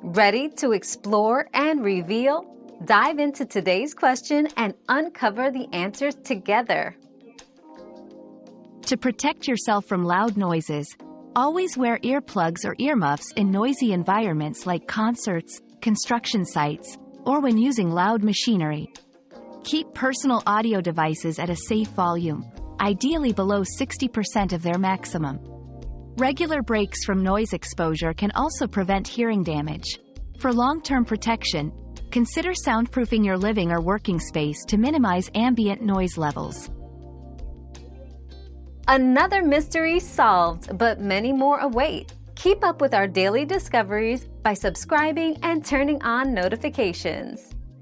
Ready to explore and reveal? Dive into today's question and uncover the answers together. To protect yourself from loud noises, always wear earplugs or earmuffs in noisy environments like concerts, construction sites, or when using loud machinery. Keep personal audio devices at a safe volume, ideally below 60% of their maximum. Regular breaks from noise exposure can also prevent hearing damage. For long-term protection, consider soundproofing your living or working space to minimize ambient noise levels. Another mystery solved, but many more await. Keep up with our daily discoveries by subscribing and turning on notifications.